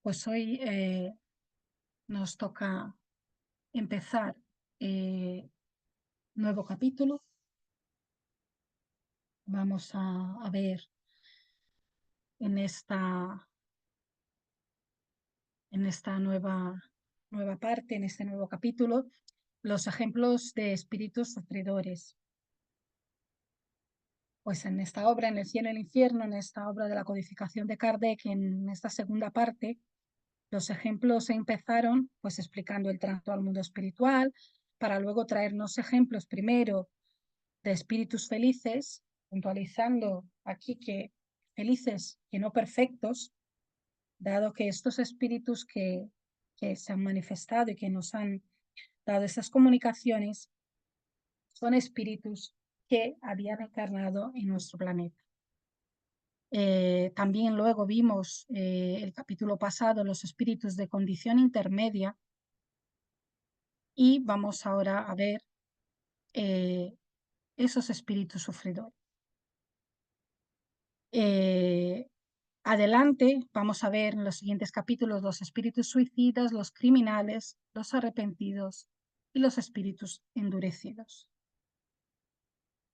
Pues hoy nos toca empezar nuevo capítulo. Vamos a ver en esta nueva parte, en este nuevo capítulo, los ejemplos de espíritus sufridores. Pues en esta obra, En el cielo y el infierno, en esta obra de la codificación de Kardec, en esta segunda parte, los ejemplos empezaron pues explicando el trato al mundo espiritual, para luego traernos ejemplos primero de espíritus felices, puntualizando aquí que felices, que no perfectos, dado que estos espíritus que se han manifestado y que nos han dado esas comunicaciones son espíritus que habían encarnado en nuestro planeta. También luego vimos el capítulo pasado los espíritus de condición intermedia y vamos ahora a ver esos espíritus sufridores. Adelante vamos a ver en los siguientes capítulos los espíritus suicidas, los criminales, los arrepentidos y los espíritus endurecidos.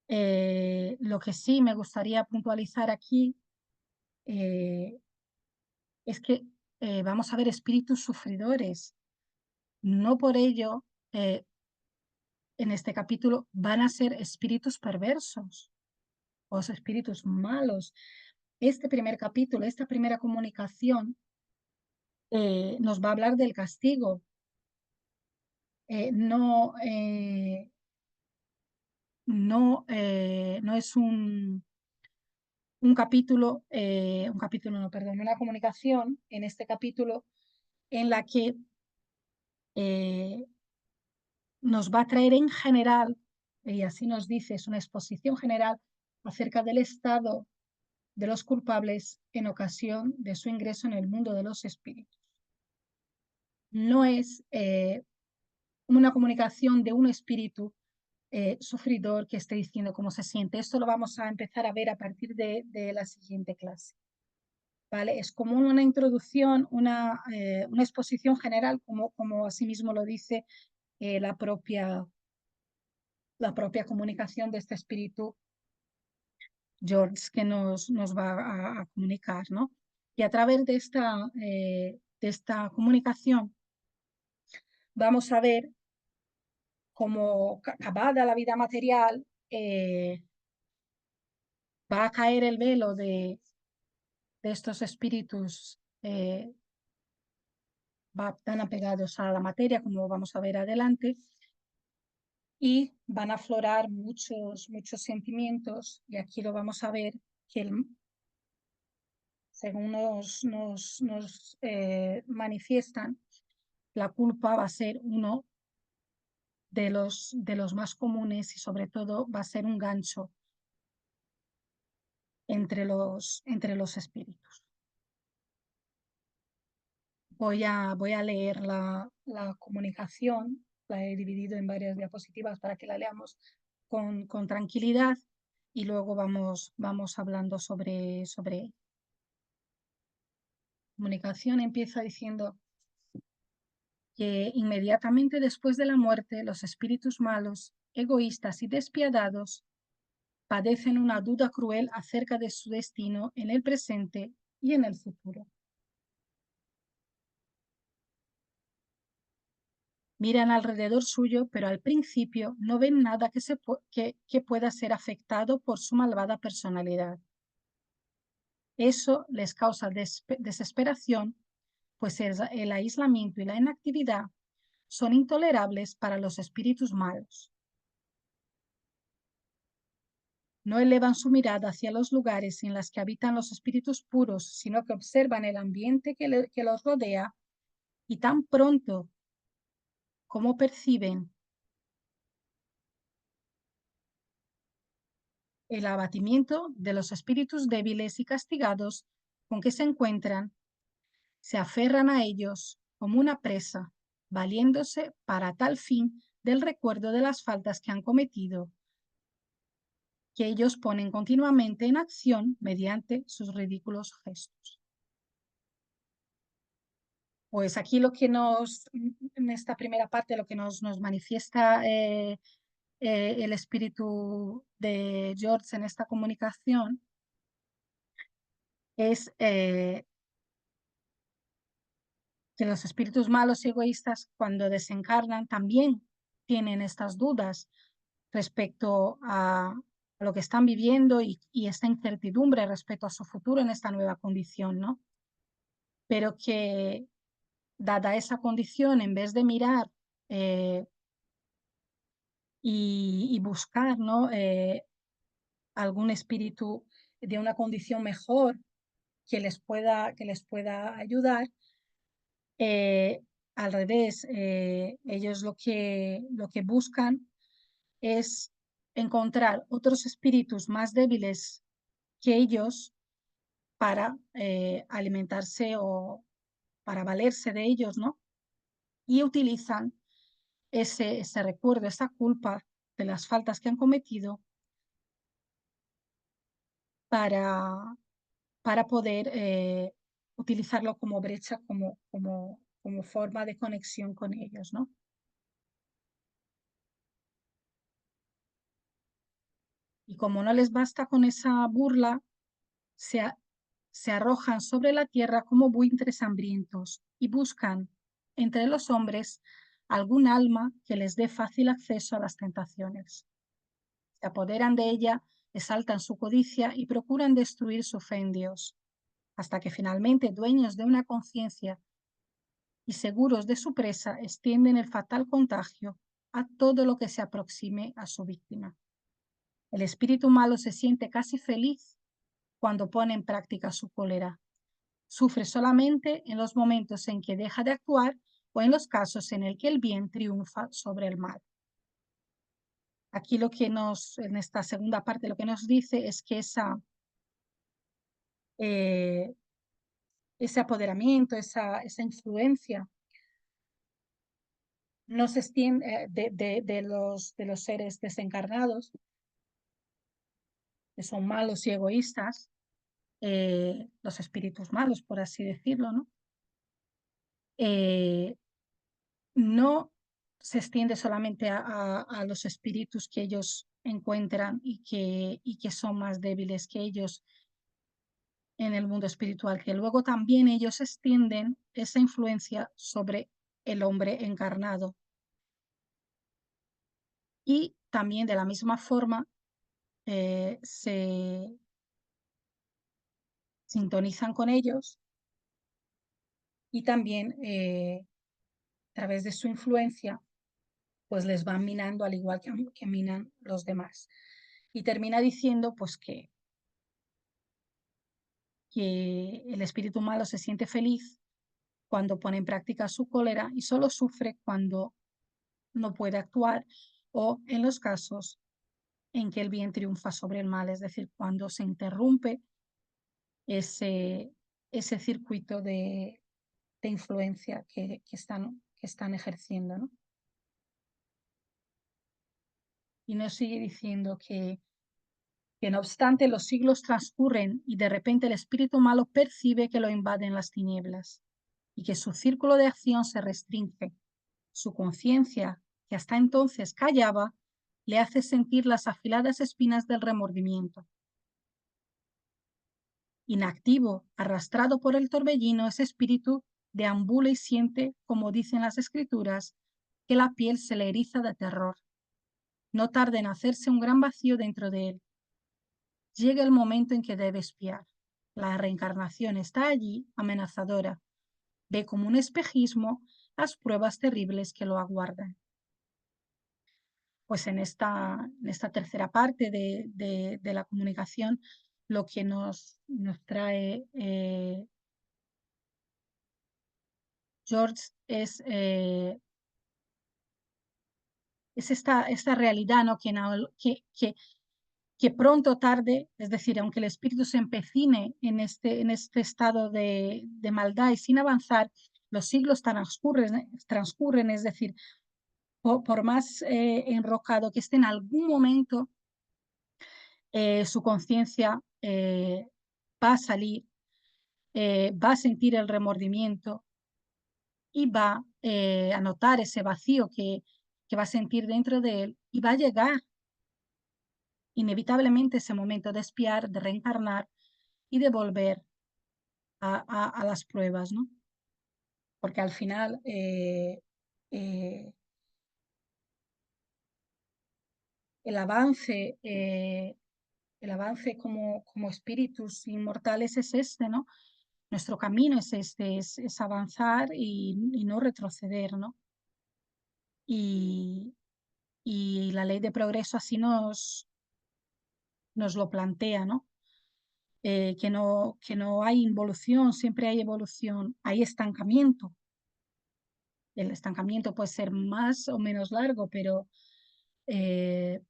Lo que sí me gustaría puntualizar aquí es que vamos a ver espíritus sufridores. No por ello, en este capítulo, van a ser espíritus perversos o espíritus malos. Este primer capítulo, esta primera comunicación, nos va a hablar del castigo. No es un capítulo, no, perdón, una comunicación en este capítulo en la que nos va a traer en general, y así nos dice, es una exposición general acerca del estado de los culpables en ocasión de su ingreso en el mundo de los espíritus. No es una comunicación de un espíritu sufridor que esté diciendo cómo se siente. Esto lo vamos a empezar a ver a partir de la siguiente clase. ¿Vale? Es como una introducción, una exposición general, como asimismo lo dice la propia comunicación de este espíritu George que nos va a comunicar, ¿no? Y a través de esta comunicación vamos a ver cómo acabada la vida material va a caer el velo de estos espíritus tan apegados a la materia, como vamos a ver adelante, y van a aflorar muchos sentimientos, y aquí lo vamos a ver, que según nos manifiestan, la culpa va a ser uno de los más comunes y sobre todo va a ser un gancho entre los espíritus. Voy a leer la comunicación, la he dividido en varias diapositivas para que la leamos con tranquilidad y luego vamos hablando sobre ella. La comunicación empieza diciendo que inmediatamente después de la muerte los espíritus malos, egoístas y despiadados padecen una duda cruel acerca de su destino en el presente y en el futuro. Miran alrededor suyo, pero al principio no ven nada que pueda ser afectado por su malvada personalidad. Eso les causa desesperación, pues el aislamiento y la inactividad son intolerables para los espíritus malos. No elevan su mirada hacia los lugares en los que habitan los espíritus puros, sino que observan el ambiente que los rodea y tan pronto como perciben el abatimiento de los espíritus débiles y castigados con que se encuentran, se aferran a ellos como una presa, valiéndose para tal fin del recuerdo de las faltas que han cometido, que ellos ponen continuamente en acción mediante sus ridículos gestos. Pues aquí lo que en esta primera parte, lo que nos manifiesta el espíritu de George en esta comunicación es que los espíritus malos y egoístas, cuando desencarnan, también tienen estas dudas respecto a lo que están viviendo y esta incertidumbre respecto a su futuro en esta nueva condición, ¿no? Pero que, dada esa condición, en vez de mirar y buscar, ¿no? Algún espíritu de una condición mejor que les pueda ayudar, eh, al revés, ellos lo que buscan es encontrar otros espíritus más débiles que ellos para alimentarse o para valerse de ellos, ¿no? Y utilizan ese recuerdo, esa culpa de las faltas que han cometido para, para poder utilizarlo como brecha, como forma de conexión con ellos, ¿no? Y como no les basta con esa burla, se, se arrojan sobre la tierra como buitres hambrientos y buscan entre los hombres algún alma que les dé fácil acceso a las tentaciones. Se apoderan de ella, exaltan su codicia y procuran destruir su fe en Dios, hasta que finalmente, dueños de una conciencia y seguros de su presa, extienden el fatal contagio a todo lo que se aproxime a su víctima. El espíritu malo se siente casi feliz cuando pone en práctica su cólera. Sufre solamente en los momentos en que deja de actuar o en los casos en el que el bien triunfa sobre el mal. Aquí en esta segunda parte, lo que nos dice es que eh, ese apoderamiento, esa influencia no se extiende de los seres desencarnados, que son malos y egoístas, los espíritus malos, por así decirlo, ¿no? No se extiende solamente a los espíritus que ellos encuentran y que son más débiles que ellos en el mundo espiritual, que luego también ellos extienden esa influencia sobre el hombre encarnado. Y también de la misma forma se sintonizan con ellos y también a través de su influencia pues les van minando al igual que minan los demás. Y termina diciendo pues que el espíritu malo se siente feliz cuando pone en práctica su cólera y solo sufre cuando no puede actuar o en los casos en que el bien triunfa sobre el mal, es decir, cuando se interrumpe ese, ese circuito de influencia que están ejerciendo, ¿no? Y nos sigue diciendo que no obstante los siglos transcurren y de repente el espíritu malo percibe que lo invaden las tinieblas y que su círculo de acción se restringe. Su conciencia, que hasta entonces callaba, le hace sentir las afiladas espinas del remordimiento. Inactivo, arrastrado por el torbellino, ese espíritu deambula y siente, como dicen las escrituras, que la piel se le eriza de terror. No tarda en hacerse un gran vacío dentro de él. Llega el momento en que debe espiar. La reencarnación está allí, amenazadora. Ve como un espejismo las pruebas terribles que lo aguardan. Pues en esta tercera parte de la comunicación, lo que nos trae George es esta realidad, ¿no? Que pronto o tarde, es decir, aunque el espíritu se empecine en este estado de maldad y sin avanzar, los siglos transcurren, es decir, por más enrocado que esté en algún momento, su conciencia va a salir, va a sentir el remordimiento y va a notar ese vacío que va a sentir dentro de él y va a llegar inevitablemente ese momento de espiar, de reencarnar y de volver a las pruebas, ¿no? Porque al final eh, el avance, como espíritus inmortales es este, ¿no? Nuestro camino es este, es avanzar y no retroceder, ¿no? Y, y la ley de progreso así nos lo plantea, ¿no? Que no hay involución, siempre hay evolución, hay estancamiento. El estancamiento puede ser más o menos largo, eh,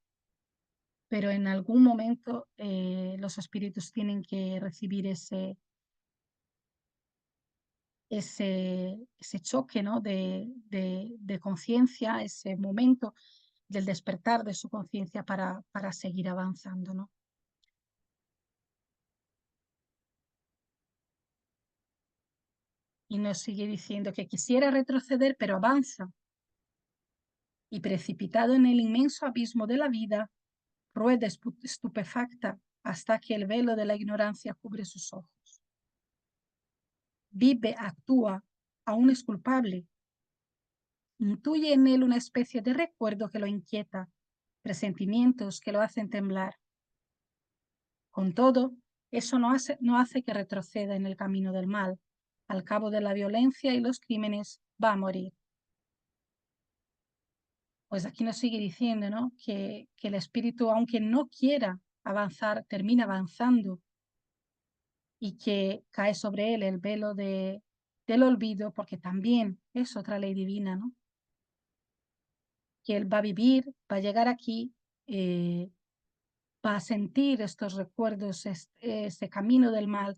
pero en algún momento los espíritus tienen que recibir ese choque, ¿no? de conciencia, ese momento del despertar de su conciencia para seguir avanzando, ¿no? Y nos sigue diciendo que quisiera retroceder, pero avanza. Y precipitado en el inmenso abismo de la vida, rueda estupefacta hasta que el velo de la ignorancia cubre sus ojos. Vive, actúa, aún es culpable. Intuye en él una especie de recuerdo que lo inquieta, presentimientos que lo hacen temblar. Con todo, eso no hace que retroceda en el camino del mal. Al cabo de la violencia y los crímenes, va a morir. Pues aquí nos sigue diciendo, ¿no? que el espíritu, aunque no quiera avanzar, termina avanzando y que cae sobre él el velo del olvido, porque también es otra ley divina, ¿no? Que él va a vivir, va a llegar aquí, va a sentir estos recuerdos, este camino del mal,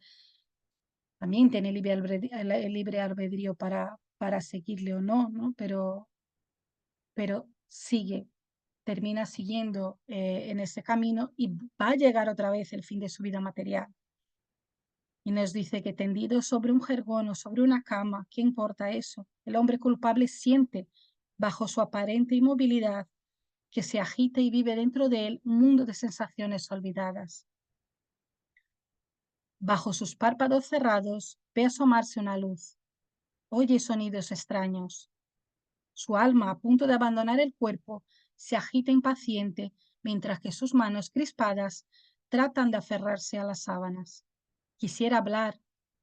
también tiene el libre albedrío para seguirle o no, ¿no? Pero sigue, termina siguiendo en ese camino y va a llegar otra vez el fin de su vida material. Y nos dice que tendido sobre un jergón o sobre una cama, ¿qué importa eso? El hombre culpable siente, bajo su aparente inmovilidad, que se agita y vive dentro de él un mundo de sensaciones olvidadas. Bajo sus párpados cerrados ve asomarse una luz. Oye sonidos extraños. Su alma, a punto de abandonar el cuerpo, se agita impaciente mientras que sus manos crispadas tratan de aferrarse a las sábanas. Quisiera hablar,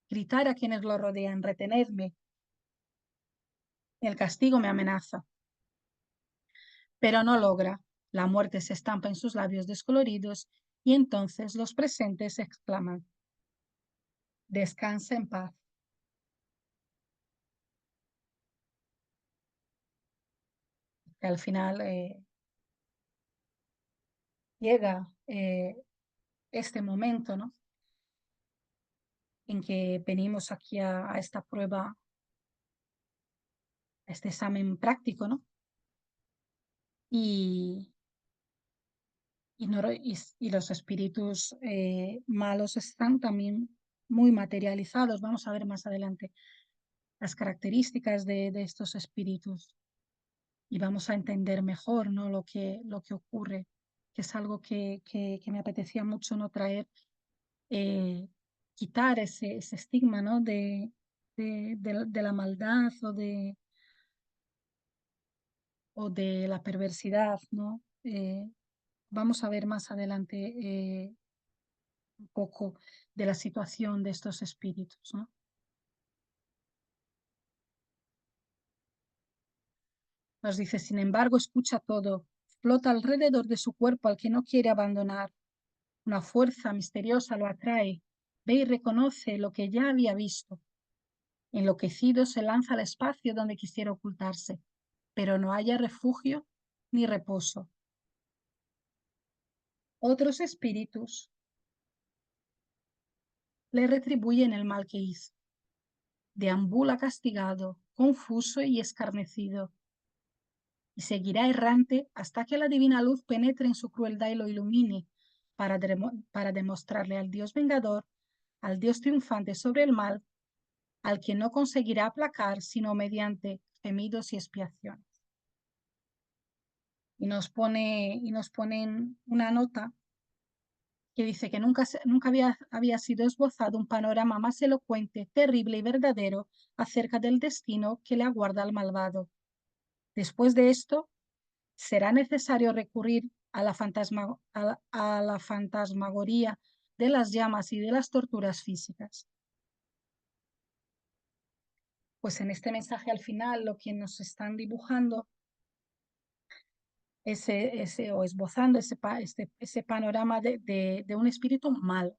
gritar a quienes lo rodean, retenerme. El castigo me amenaza, pero no logra. La muerte se estampa en sus labios descoloridos y entonces los presentes exclaman: descansa en paz. Que al final llega este momento, ¿no? En que venimos aquí a esta prueba, a este examen práctico, ¿no? Y, y los espíritus malos están también muy materializados. Vamos a ver más adelante las características de estos espíritus y vamos a entender mejor, ¿no? lo que ocurre, que es algo que me apetecía mucho no traer, quitar ese estigma, ¿no? de la maldad o de la perversidad, ¿no? Vamos a ver más adelante un poco de la situación de estos espíritus, ¿no? Nos dice, sin embargo, escucha todo, flota alrededor de su cuerpo al que no quiere abandonar. Una fuerza misteriosa lo atrae, ve y reconoce lo que ya había visto. Enloquecido se lanza al espacio donde quisiera ocultarse, pero no halla refugio ni reposo. Otros espíritus le retribuyen el mal que hizo. Deambula castigado, confuso y escarnecido, y seguirá errante hasta que la divina luz penetre en su crueldad y lo ilumine para demostrarle al Dios vengador, al Dios triunfante sobre el mal, al que no conseguirá aplacar sino mediante gemidos y expiaciones. Y nos ponen una nota que dice que nunca había sido esbozado un panorama más elocuente, terrible y verdadero acerca del destino que le aguarda al malvado. Después de esto, será necesario recurrir a la fantasmagoría de las llamas y de las torturas físicas. Pues en este mensaje al final lo que nos están dibujando o esbozando ese panorama de un espíritu mal,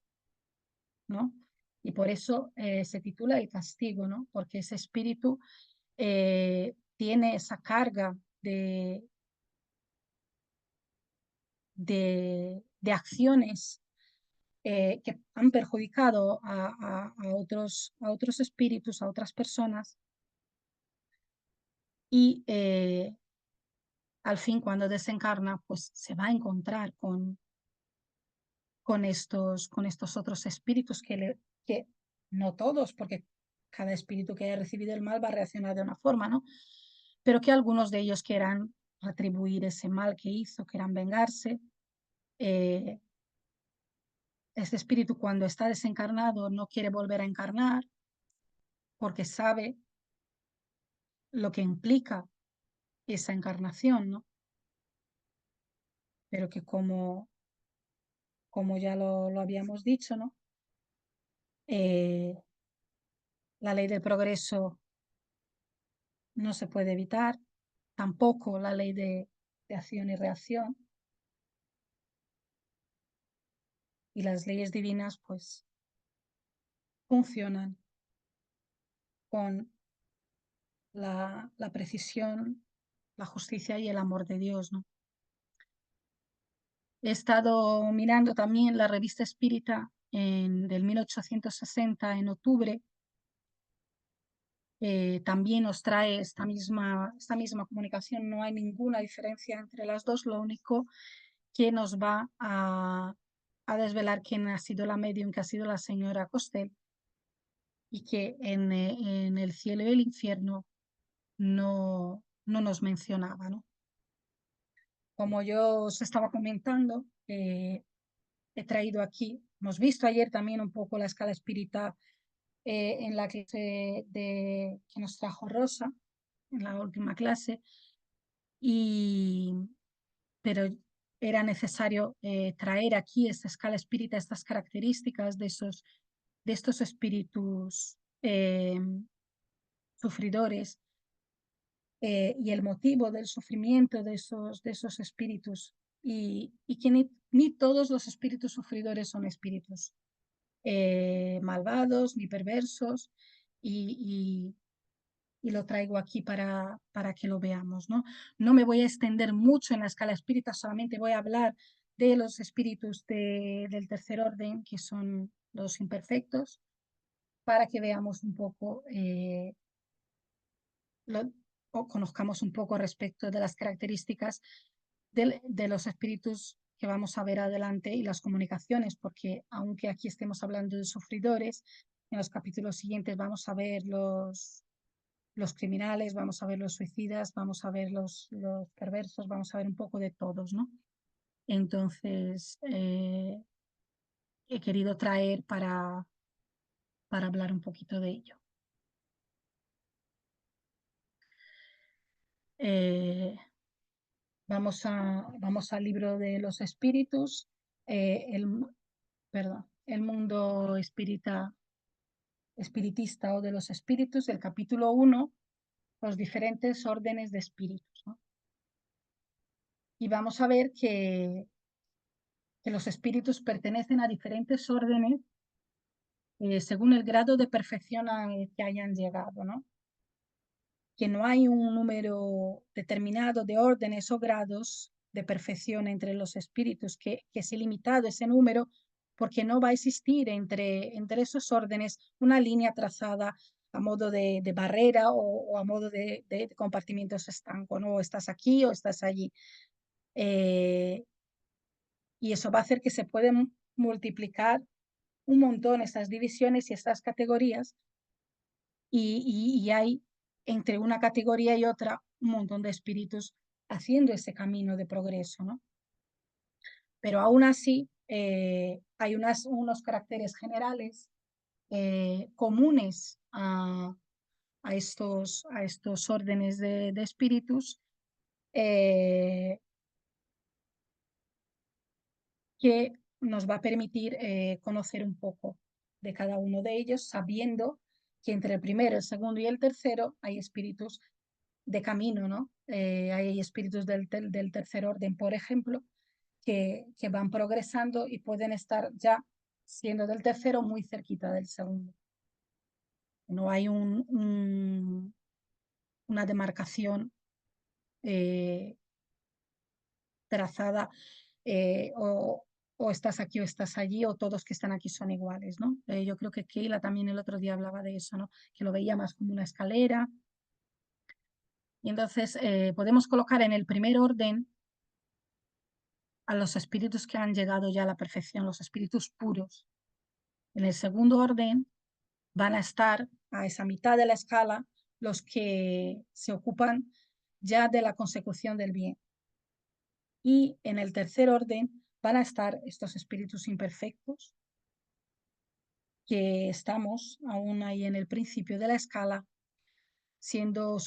¿no? Y por eso se titula El castigo, ¿no? Porque ese espíritu tiene esa carga de acciones que han perjudicado a otros espíritus, a otras personas, y al fin cuando desencarna, pues se va a encontrar con estos otros espíritus que no todos, porque cada espíritu que haya recibido el mal va a reaccionar de una forma, ¿no? Pero que algunos de ellos quieran retribuir ese mal que hizo, quieran vengarse. Este espíritu cuando está desencarnado no quiere volver a encarnar porque sabe lo que implica esa encarnación, ¿no? Pero que como ya lo habíamos dicho, ¿no? La ley del progreso no se puede evitar, tampoco la ley de acción y reacción, y las leyes divinas pues funcionan con la precisión, la justicia y el amor de Dios, ¿no? He estado mirando también la revista Espírita del 1860 en octubre. También nos trae esta misma comunicación, no hay ninguna diferencia entre las dos, lo único que nos va a desvelar quién ha sido la medium, que ha sido la señora Costel, y que en el cielo y el infierno no nos mencionaba, ¿no? Como yo os estaba comentando, he traído aquí, hemos visto ayer también un poco la escala espírita en la clase que nos trajo Rosa, en la última clase, pero era necesario traer aquí esta escala espírita, estas características de estos espíritus sufridores y el motivo del sufrimiento de esos espíritus, y que ni todos los espíritus sufridores son espíritus malvados ni perversos, y, y lo traigo aquí para que lo veamos, ¿no? No me voy a extender mucho en la escala espírita, solamente voy a hablar de los espíritus del tercer orden, que son los imperfectos, para que veamos un poco o conozcamos un poco respecto de las características de los espíritus que vamos a ver adelante y las comunicaciones, porque aunque aquí estemos hablando de sufridores, en los capítulos siguientes vamos a ver los criminales, vamos a ver los suicidas, vamos a ver los perversos, vamos a ver un poco de todos, ¿no? Entonces, he querido traer para hablar un poquito de ello. Vamos al libro de los espíritus, el mundo espiritista o de los espíritus, el capítulo 1, los diferentes órdenes de espíritus, ¿no? Y vamos a ver que los espíritus pertenecen a diferentes órdenes según el grado de perfección al que hayan llegado, ¿no? Que no hay un número determinado de órdenes o grados de perfección entre los espíritus, que es ilimitado ese número, porque no va a existir entre esos órdenes una línea trazada a modo de barrera o a modo de compartimientos estancos, ¿no? O estás aquí o estás allí. Y eso va a hacer que se pueden multiplicar un montón estas divisiones y estas categorías, y hay entre una categoría y otra un montón de espíritus haciendo ese camino de progreso, ¿no? Pero aún así hay unos caracteres generales comunes a estos órdenes de espíritus que nos va a permitir conocer un poco de cada uno de ellos, sabiendo que entre el primero, el segundo y el tercero hay espíritus de camino, ¿no? Hay espíritus del tercer orden, por ejemplo, que van progresando y pueden estar ya siendo del tercero muy cerquita del segundo. No hay una demarcación trazada o estás aquí o estás allí o todos que están aquí son iguales, ¿no? Yo creo que Keila también el otro día hablaba de eso, ¿no? Que lo veía más como una escalera. Y entonces podemos colocar en el primer orden a los espíritus que han llegado ya a la perfección, los espíritus puros. En el segundo orden van a estar a esa mitad de la escala los que se ocupan ya de la consecución del bien. Y en el tercer orden van a estar estos espíritus imperfectos, que estamos aún ahí en el principio de la escala, siendo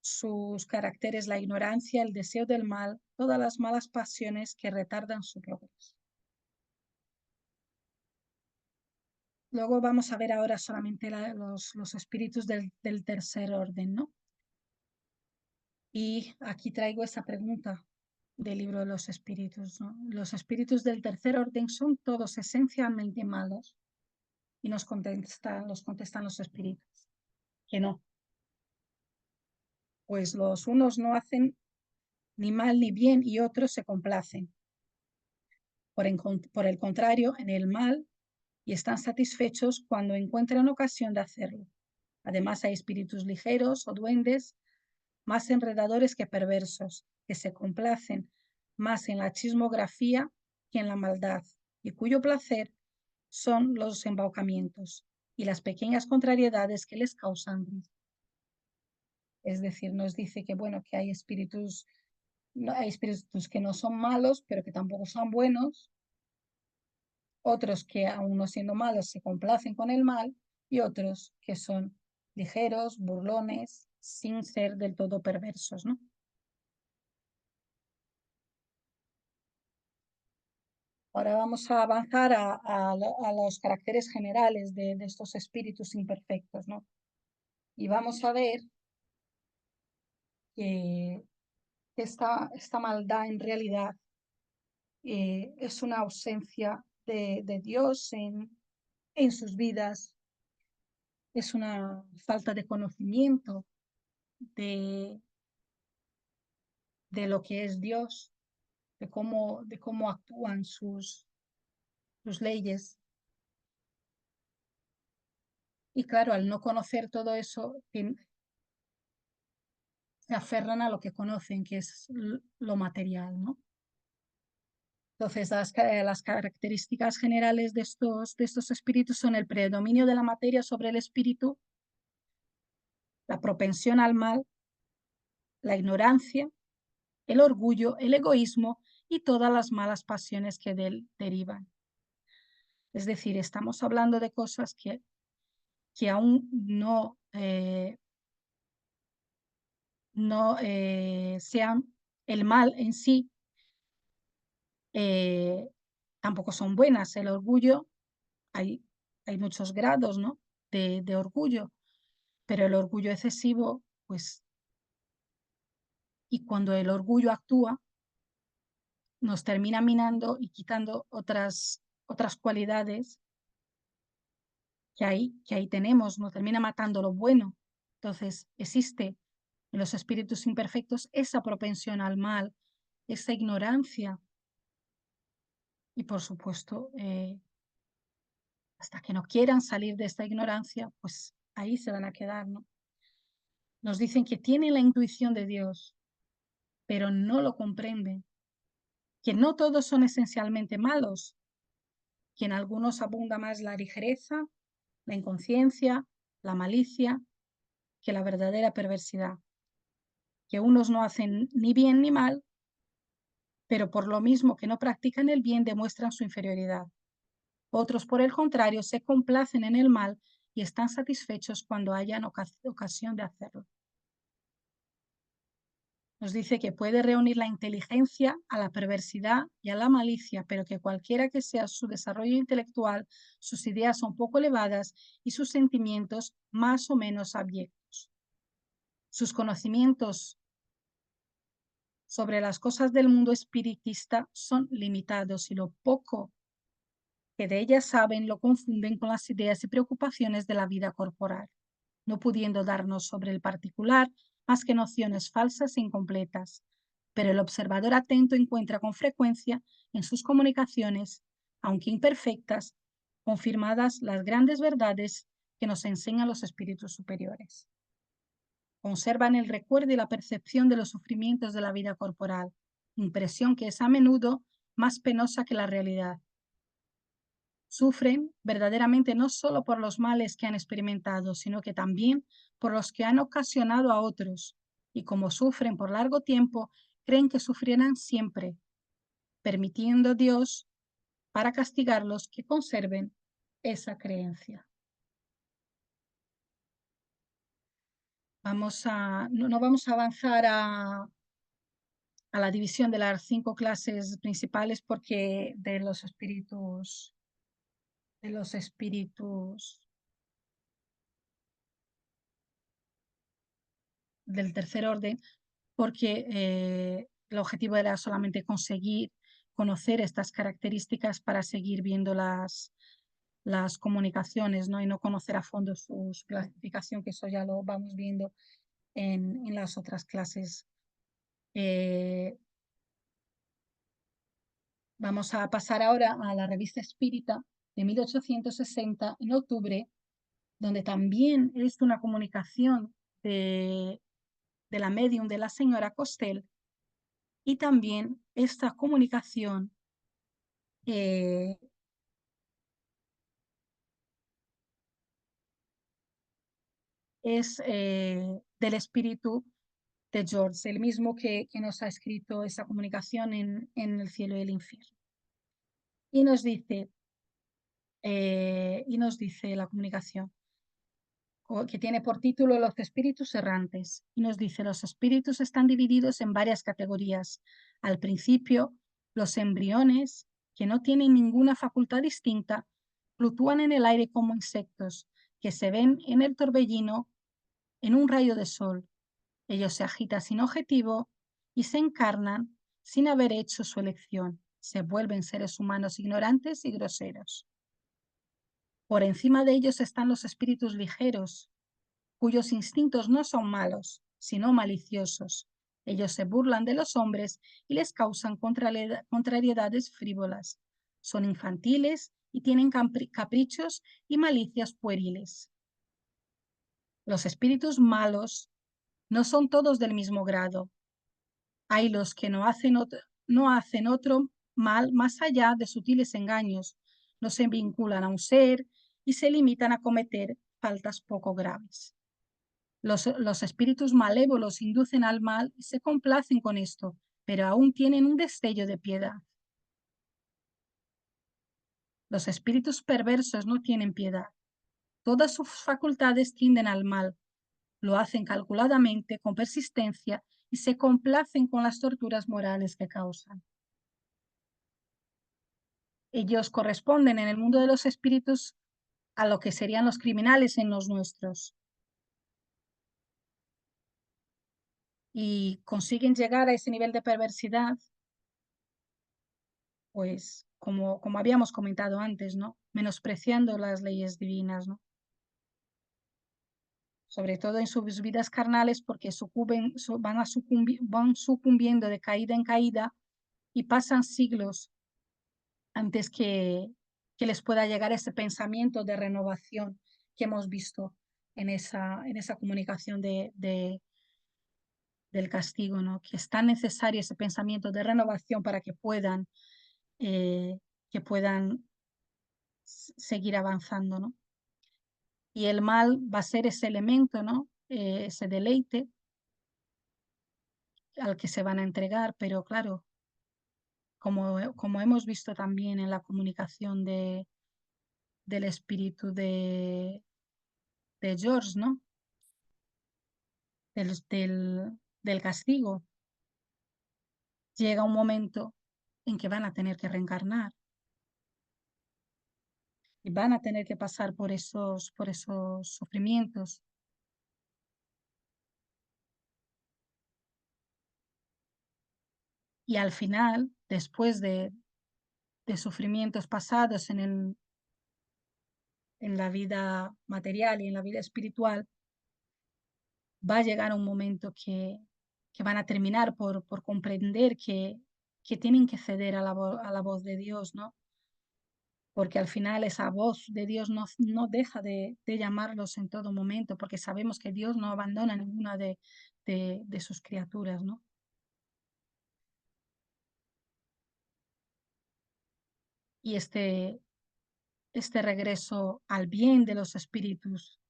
sus caracteres la ignorancia, el deseo del mal, todas las malas pasiones que retardan su progreso. Luego vamos a ver ahora solamente los espíritus del tercer orden, ¿no? Y aquí traigo esa pregunta del libro de los espíritus, ¿no? Los espíritus del tercer orden son todos esencialmente malos. Y nos contestan los espíritus que no. Pues los unos no hacen ni mal ni bien y otros se complacen. Por el contrario, en el mal y están satisfechos cuando encuentran ocasión de hacerlo. Además hay espíritus ligeros o duendes, más enredadores que perversos, que se complacen más en la chismografía que en la maldad, y cuyo placer son los embaucamientos y las pequeñas contrariedades que les causan grito. Es decir, nos dice que, bueno, que hay espíritus que no son malos, pero que tampoco son buenos, otros que aun no siendo malos se complacen con el mal y otros que son ligeros, burlones, sin ser del todo perversos, ¿no? Ahora vamos a avanzar a los caracteres generales de estos espíritus imperfectos, ¿no? Y vamos a ver que esta maldad en realidad es una ausencia de Dios en sus vidas, es una falta de conocimiento de, de lo que es Dios, de cómo actúan sus leyes. Y claro, al no conocer todo eso, se aferran a lo que conocen, que es lo material, ¿no? Entonces, las características generales de estos espíritus son el predominio de la materia sobre el espíritu, la propensión al mal, la ignorancia, el orgullo, el egoísmo y todas las malas pasiones que de él derivan. Es decir, estamos hablando de cosas que aún no sean el mal en sí, eh, tampoco son buenas. El orgullo, hay muchos grados, ¿no? de orgullo, pero el orgullo excesivo, pues, y cuando el orgullo actúa, nos termina minando y quitando otras cualidades que ahí tenemos, nos termina matando lo bueno. Entonces, existe en los espíritus imperfectos esa propensión al mal, esa ignorancia. Y por supuesto, hasta que no quieran salir de esta ignorancia, pues ahí se van a quedar, ¿no? Nos dicen que tienen la intuición de Dios, pero no lo comprenden, que no todos son esencialmente malos, que en algunos abunda más la ligereza, la inconsciencia, la malicia, que la verdadera perversidad, que unos no hacen ni bien ni mal, pero por lo mismo que no practican el bien demuestran su inferioridad. Otros, por el contrario, se complacen en el mal y están satisfechos cuando hayan ocasión de hacerlo. Nos dice que puede reunir la inteligencia a la perversidad y a la malicia, pero que cualquiera que sea su desarrollo intelectual, sus ideas son poco elevadas y sus sentimientos más o menos abyectos. Sus conocimientos sobre las cosas del mundo espiritista son limitados y lo poco que de ellas saben lo confunden con las ideas y preocupaciones de la vida corporal, no pudiendo darnos sobre el particular más que nociones falsas e incompletas. Pero el observador atento encuentra con frecuencia en sus comunicaciones, aunque imperfectas, confirmadas las grandes verdades que nos enseñan los espíritus superiores. Conservan el recuerdo y la percepción de los sufrimientos de la vida corporal, impresión que es a menudo más penosa que la realidad. Sufren verdaderamente no solo por los males que han experimentado, sino que también por los que han ocasionado a otros, y como sufren por largo tiempo, creen que sufrirán siempre, permitiendo Dios para castigarlos que conserven esa creencia. No vamos a avanzar a la división de las 5 clases principales porque de los espíritus del tercer orden, porque el objetivo era solamente conseguir conocer estas características para seguir viendo las comunicaciones, ¿no? Y no conocer a fondo su clasificación, que eso ya lo vamos viendo en las otras clases. Vamos a pasar ahora a la Revista Espírita de 1860, en octubre, donde también es una comunicación de la médium de la señora Costel, y también esta comunicación es del espíritu de George, el mismo que nos ha escrito esa comunicación en El cielo y el infierno. Y nos dice la comunicación, que tiene por título Los espíritus errantes, y nos dice: los espíritus están divididos en varias categorías. Al principio, los embriones, que no tienen ninguna facultad distinta, fluctúan en el aire como insectos, que se ven en el torbellino en un rayo de sol. Ellos se agitan sin objetivo y se encarnan sin haber hecho su elección. Se vuelven seres humanos ignorantes y groseros. Por encima de ellos están los espíritus ligeros, cuyos instintos no son malos, sino maliciosos. Ellos se burlan de los hombres y les causan contrariedades frívolas. Son infantiles y tienen caprichos y malicias pueriles. Los espíritus malos no son todos del mismo grado. Hay los que no hacen otro mal más allá de sutiles engaños, no se vinculan a un ser y se limitan a cometer faltas poco graves. Los espíritus malévolos inducen al mal y se complacen con esto, pero aún tienen un destello de piedad. Los espíritus perversos no tienen piedad. Todas sus facultades tienden al mal. Lo hacen calculadamente, con persistencia, y se complacen con las torturas morales que causan. Ellos corresponden en el mundo de los espíritus a lo que serían los criminales en los nuestros. Y consiguen llegar a ese nivel de perversidad, pues como habíamos comentado antes, ¿no? Menospreciando las leyes divinas, ¿no? Sobre todo en sus vidas carnales, porque van sucumbiendo de caída en caída y pasan siglos antes que les pueda llegar ese pensamiento de renovación que hemos visto en esa comunicación del castigo, ¿no? Que es tan necesario ese pensamiento de renovación para eh, que puedan seguir avanzando, ¿no? Y el mal va a ser ese elemento, ¿no? ese deleite al que se van a entregar, pero claro, como hemos visto también en la comunicación del espíritu de George, ¿no? Del castigo, llega un momento en que van a tener que reencarnar y van a tener que pasar por esos sufrimientos. Y al final, después de sufrimientos pasados en la vida material y en la vida espiritual, va a llegar un momento que van a terminar por comprender que tienen que ceder a la voz de Dios, ¿no? Porque al final esa voz de Dios no deja de llamarlos en todo momento, porque sabemos que Dios no abandona ninguna de sus criaturas, ¿no? Y este regreso al bien de los espíritus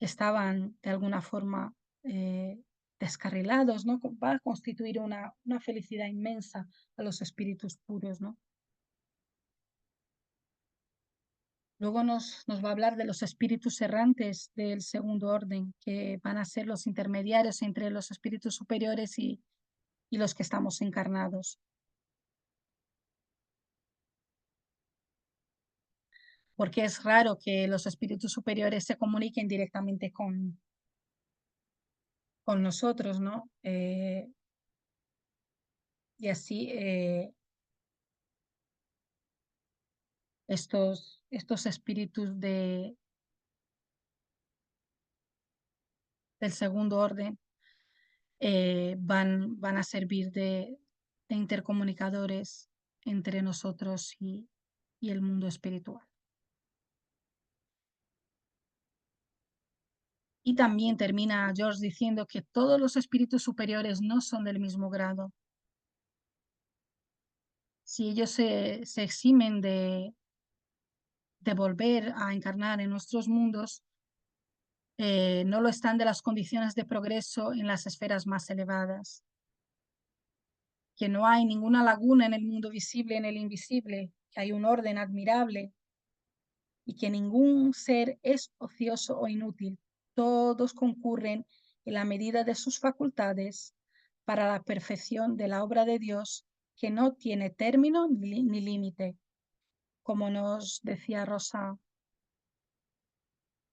estaban de alguna forma descarrilados, ¿no? Va a constituir una felicidad inmensa a los espíritus puros, ¿no? Luego nos va a hablar de los espíritus errantes del segundo orden, que van a ser los intermediarios entre los espíritus superiores y los que estamos encarnados. Porque es raro que los espíritus superiores se comuniquen directamente con nosotros, ¿no? Y así estos espíritus del segundo orden van a servir de intercomunicadores entre nosotros y el mundo espiritual. Y también termina George diciendo que todos los espíritus superiores no son del mismo grado. Si ellos se eximen de volver a encarnar en nuestros mundos, no lo están de las condiciones de progreso en las esferas más elevadas. Que no hay ninguna laguna en el mundo visible, en el invisible, que hay un orden admirable y que ningún ser es ocioso o inútil. Todos concurren en la medida de sus facultades para la perfección de la obra de Dios que no tiene término ni límite. Como nos decía Rosa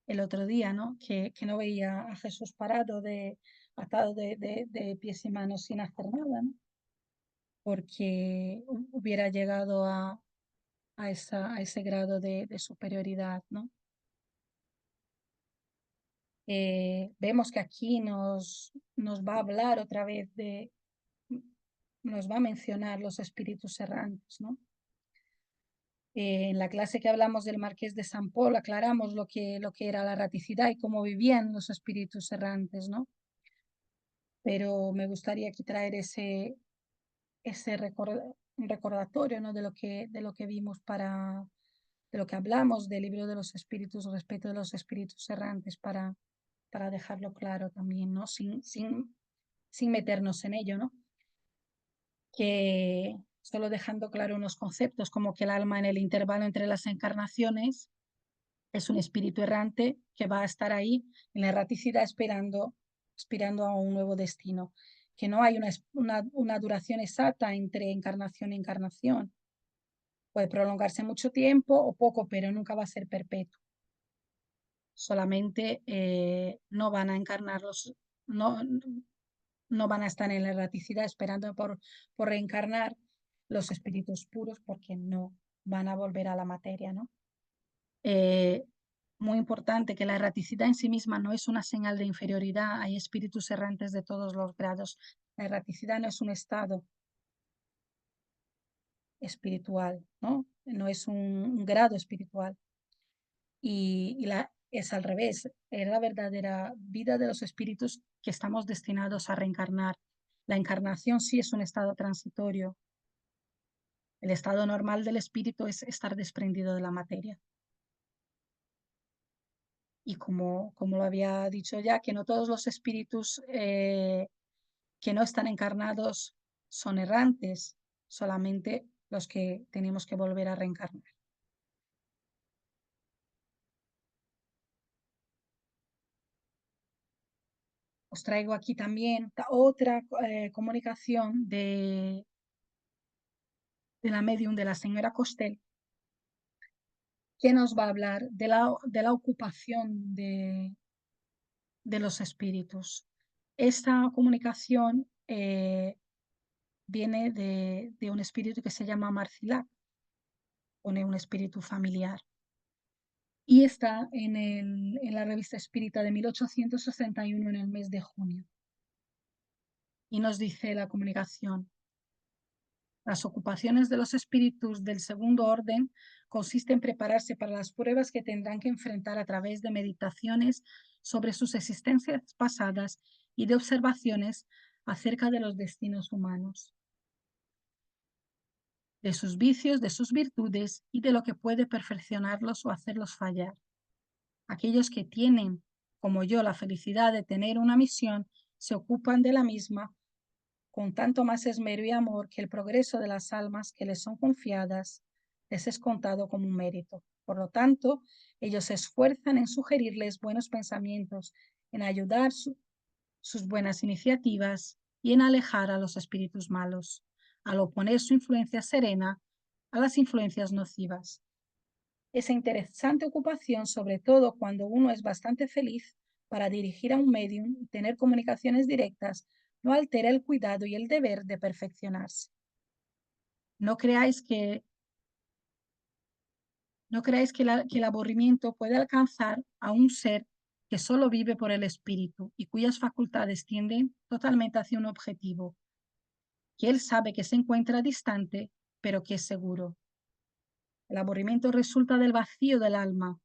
el otro día, ¿no? Que no veía a Jesús atado de pies y manos sin hacer nada, ¿no? Porque hubiera llegado a ese grado de superioridad, ¿no? Vemos que aquí nos va a hablar otra vez nos va a mencionar los espíritus errantes, ¿no? En la clase que hablamos del Marqués de San Paul aclaramos lo que era la raticidad y cómo vivían los espíritus errantes, ¿no? Pero me gustaría aquí traer ese recordatorio, ¿no? De lo que vimos de lo que hablamos del libro de los espíritus respecto de los espíritus errantes para dejarlo claro también, ¿no? Sin meternos en ello, ¿no? Que solo dejando claro unos conceptos como que el alma en el intervalo entre las encarnaciones es un espíritu errante que va a estar ahí en la erraticidad aspirando a un nuevo destino, que no hay una duración exacta entre encarnación y encarnación. Puede prolongarse mucho tiempo o poco, pero nunca va a ser perpetuo. Solamente no van a encarnarlos, no van a estar en la erraticidad esperando por reencarnar los espíritus puros porque no van a volver a la materia, ¿no? Eh, muy importante que la erraticidad en sí misma no es una señal de inferioridad, hay espíritus errantes de todos los grados. La erraticidad no es un estado espiritual, ¿no? No es un grado espiritual. Es al revés, es la verdadera vida de los espíritus que estamos destinados a reencarnar. La encarnación sí es un estado transitorio. El estado normal del espíritu es estar desprendido de la materia. Y como lo había dicho ya, que no todos los espíritus que no están encarnados son errantes, solamente los que tenemos que volver a reencarnar. Os traigo aquí también otra comunicación de la medium de la señora Costel, que nos va a hablar de la ocupación de los espíritus. Esta comunicación viene de un espíritu que se llama Marcilac, pone un espíritu familiar. Y está en la revista espírita de 1861 en el mes de junio. Y nos dice la comunicación: las ocupaciones de los espíritus del segundo orden consisten en prepararse para las pruebas que tendrán que enfrentar a través de meditaciones sobre sus existencias pasadas y de observaciones acerca de los destinos humanos, de sus vicios, de sus virtudes y de lo que puede perfeccionarlos o hacerlos fallar. Aquellos que tienen, como yo, la felicidad de tener una misión, se ocupan de la misma con tanto más esmero y amor que el progreso de las almas que les son confiadas les es contado como un mérito. Por lo tanto, ellos se esfuerzan en sugerirles buenos pensamientos, en ayudar sus buenas iniciativas y en alejar a los espíritus malos, al oponer su influencia serena a las influencias nocivas. Esa interesante ocupación, sobre todo cuando uno es bastante feliz, para dirigir a un medium y tener comunicaciones directas, no altera el cuidado y el deber de perfeccionarse. No creáis que, que el aburrimiento puede alcanzar a un ser que solo vive por el espíritu y cuyas facultades tienden totalmente hacia un objetivo, que él sabe que se encuentra distante, pero que es seguro. El aburrimiento resulta del vacío del alma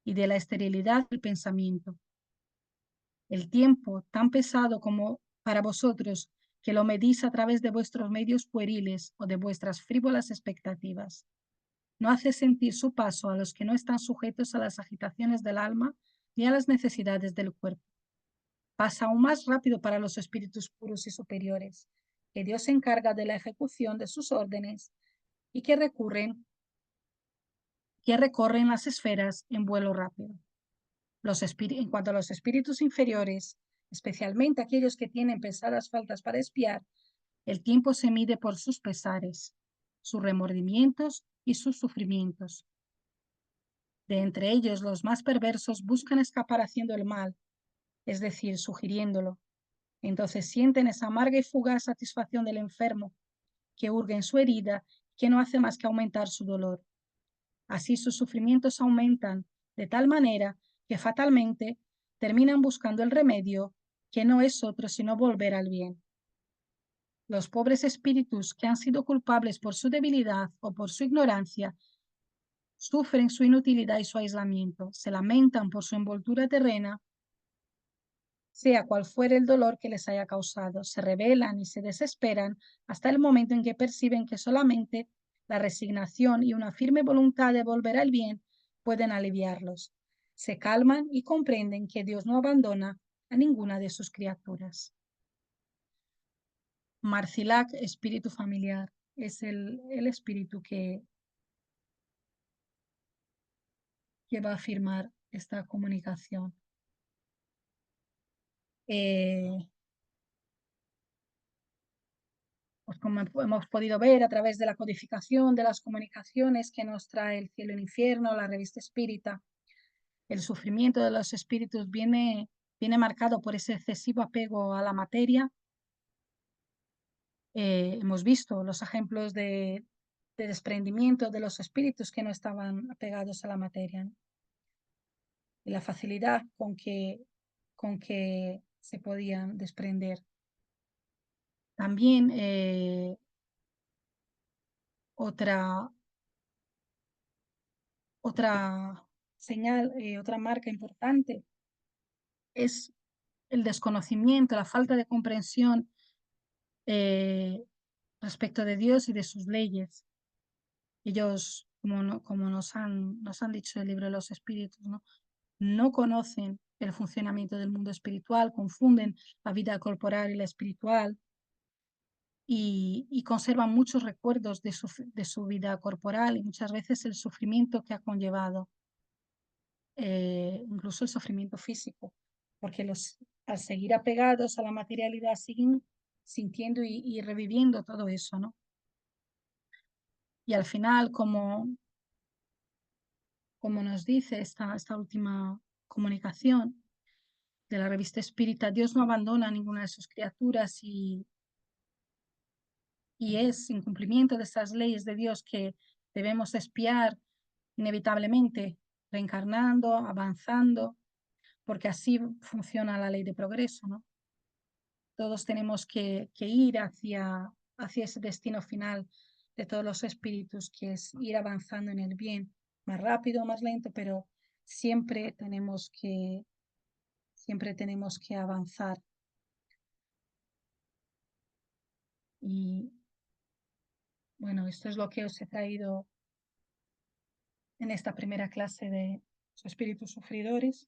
y de la esterilidad del pensamiento. El tiempo, tan pesado como para vosotros, que lo medís a través de vuestros medios pueriles o de vuestras frívolas expectativas, no hace sentir su paso a los que no están sujetos a las agitaciones del alma ni a las necesidades del cuerpo. Pasa aún más rápido para los espíritus puros y superiores, que Dios se encarga de la ejecución de sus órdenes y que recorren las esferas en vuelo rápido. En cuanto a los espíritus inferiores, especialmente aquellos que tienen pesadas faltas para expiar, el tiempo se mide por sus pesares, sus remordimientos y sus sufrimientos. De entre ellos, los más perversos buscan escapar haciendo el mal, es decir, sugiriéndolo. Entonces sienten esa amarga y fugaz satisfacción del enfermo, que hurga en su herida, que no hace más que aumentar su dolor. Así sus sufrimientos aumentan de tal manera que fatalmente terminan buscando el remedio, que no es otro sino volver al bien. Los pobres espíritus que han sido culpables por su debilidad o por su ignorancia sufren su inutilidad y su aislamiento, se lamentan por su envoltura terrena, sea cual fuere el dolor que les haya causado, se rebelan y se desesperan hasta el momento en que perciben que solamente la resignación y una firme voluntad de volver al bien pueden aliviarlos. Se calman y comprenden que Dios no abandona a ninguna de sus criaturas. Marcilac, espíritu familiar, es el espíritu que va a firmar esta comunicación. Pues como hemos podido ver a través de la codificación de las comunicaciones que nos trae El cielo y el infierno, la revista espírita, el sufrimiento de los espíritus viene marcado por ese excesivo apego a la materia. Hemos visto los ejemplos de desprendimiento de los espíritus que no estaban apegados a la materia, ¿no? Y la facilidad con que se podían desprender. También otra señal, otra marca importante es el desconocimiento, la falta de comprensión eh, respecto de Dios y de sus leyes. Ellos, como nos han dicho el libro de los espíritus, ¿no? no conocen el funcionamiento del mundo espiritual, confunden la vida corporal y la espiritual y conservan muchos recuerdos de su vida corporal y muchas veces el sufrimiento que ha conllevado, incluso el sufrimiento físico, porque al seguir apegados a la materialidad siguen sintiendo y reviviendo todo eso, ¿no? Y al final, como nos dice esta última comunicación de la revista Espírita, Dios no abandona a ninguna de sus criaturas y es incumplimiento de esas leyes de Dios que debemos espiar inevitablemente, reencarnando, avanzando, porque así funciona la ley de progreso, ¿no? Todos tenemos que ir hacia ese destino final de todos los espíritus, que es ir avanzando en el bien, más rápido, más lento, pero siempre siempre tenemos que avanzar. Y bueno, esto es lo que os he traído en esta primera clase de los espíritus sufridores.